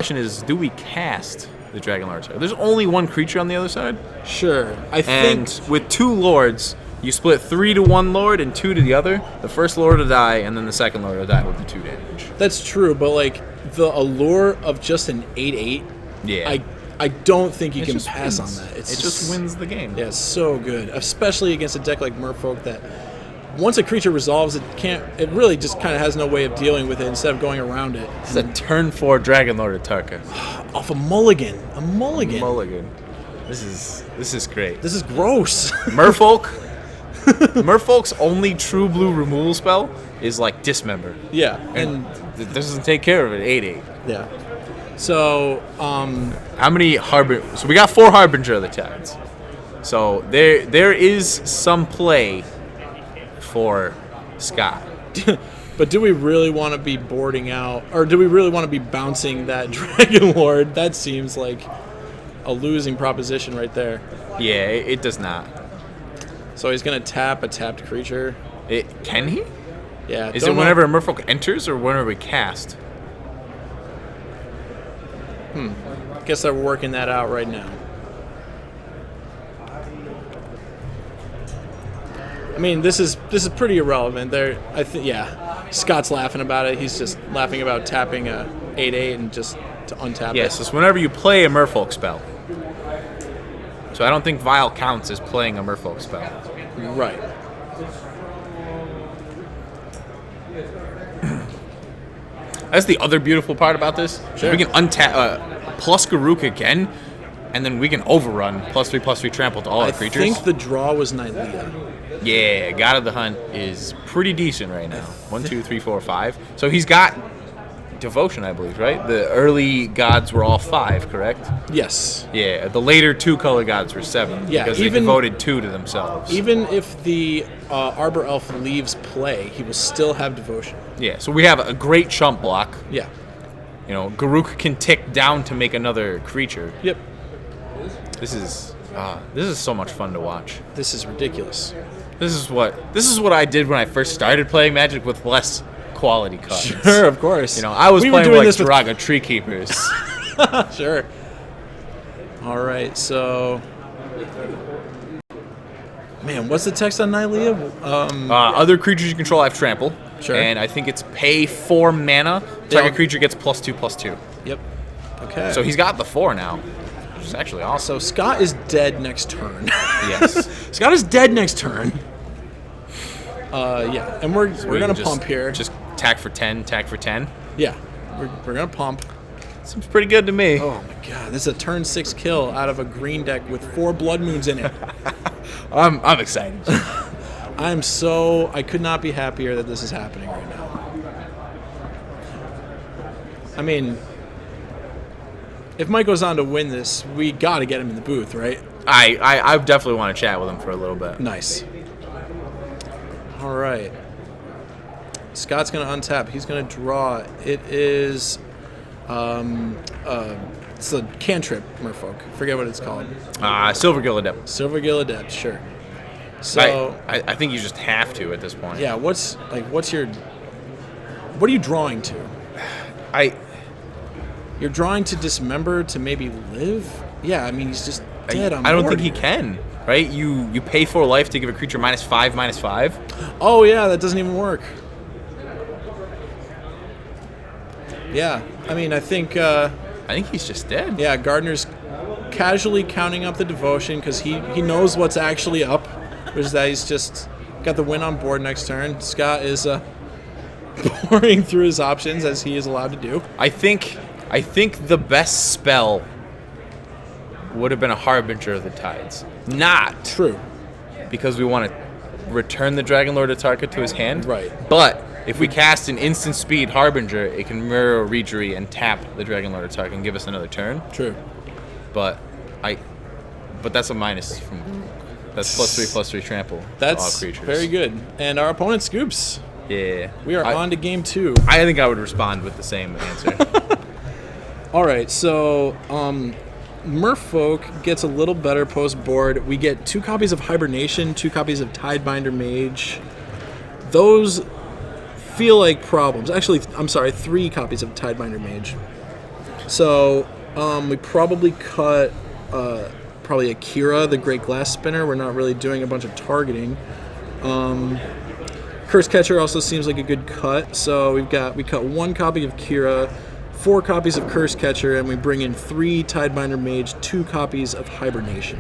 question is, do we cast the Dragon Lord Tarka? There's only one creature on the other side. Sure. And with 2 lords, you split 3 to one lord and 2 to the other. The first lord will die, and then the second lord will die with the 2 damage. That's true, but like the allure of just an 8/8, Yeah. I don't think you can just pass wins. on that. It just wins the game. Yeah, it's so good, especially against a deck like Merfolk that once a creature resolves, it really just kind of has no way of dealing with it instead of going around it. It's a turn 4 Dragon Lord Tarka. Off a mulligan. A mulligan. Mulligan. This is great. This is gross. Merfolk's only true blue removal spell is like Dismember. Yeah. And this doesn't take care of it. 8/8. Yeah. So, how many So we got 4 Harbinger of the Tides. So there is some play for Scott. but do we really want to be boarding out, or do we really want to be bouncing that Dragon Lord? That seems like a losing proposition right there. Yeah, it does not. So he's going to tap a tapped creature. Can he? Yeah. Is it whenever a Merfolk enters or whenever we cast? Guess they're working that out right now. I mean, this is pretty irrelevant. Scott's laughing about it. He's just laughing about tapping a 8/8 and just to untap it. Yes, it's whenever you play a Merfolk spell. So I don't think Vial counts as playing a Merfolk spell. Right. That's the other beautiful part about this. Sure. We can untap plus Garuk again, and then we can overrun +3/+3 trample to all our creatures. I think the draw was Nylea. Yeah, God of the Hunt is pretty decent right now. 1, 2, 3, 4, 5. So he's got Devotion, I believe, right? The early gods were all 5, correct? Yes. Yeah, the later 2 color gods were 7. Yeah, because they devoted 2 to themselves. Even if the Arbor Elf leaves play, he will still have Devotion. Yeah, so we have a great chump block. Yeah. You know, Garuk can tick down to make another creature. Yep. This is so much fun to watch. This is ridiculous. This is what I did when I first started playing Magic with less quality cards. Sure, of course. You know, I was playing with like Duraga Tree Keepers. Sure. All right, so man, what's the text on Nylea? Other creatures you control have trample. Sure. And I think it's pay 4 mana. Target creature gets +2/+2. Yep. Okay. So he's got the 4 now, which is actually awesome. So Scott is dead next turn. Yes. Scott is dead next turn. Yeah, and we're gonna pump here. Just tack for 10, tack for 10. Yeah, we're gonna pump. Seems pretty good to me. Oh my god, this is a turn 6 kill out of a green deck with 4 Blood Moons in it. I'm excited. I could not be happier that this is happening right now. I mean, if Mike goes on to win this, we got to get him in the booth, right? I definitely want to chat with him for a little bit. Nice. All right. Scott's going to untap. He's going to draw. It is it's a cantrip Merfolk. Forget what it's called. Silvergill Adept. Silvergill Adept, sure. So I think you just have to at this point. yeah, what are you drawing to? You're drawing to dismember to maybe live? Yeah, I mean he's just dead on board. I don't think he can. Right? You pay 4 life to give a creature -5/-5. Oh yeah, that doesn't even work. Yeah, I mean I think he's just dead. yeah, Gardner's casually counting up the devotion because he knows what's actually up, which is that he's just got the win on board next turn. Scott is pouring through his options as he is allowed to do. I think the best spell would have been a Harbinger of the Tides. Not True. because we want to return the Dragon Lord Tarka to his hand. Right. But if we cast an instant speed Harbinger, it can mirror Reejerey and tap the Dragon Lord Tarka and give us another turn. True. But that's a minus from that's +3/+3 trample. That's to all creatures. very good. And our opponent scoops. Yeah. We are on to game 2. I think I would respond with the same answer. All right, so Merfolk gets a little better post board. We get 2 copies of Hibernation, 2 copies of Tidebinder Mage. Those feel like problems. Actually, I'm sorry, 3 copies of Tidebinder Mage. So we probably cut probably Akira, the Great Glass Spinner. We're not really doing a bunch of targeting. Curse Catcher also seems like a good cut. So we cut 1 copy of Kira, 4 copies of Curse Catcher, and we bring in 3 Tidebinder Mage, 2 copies of Hibernation.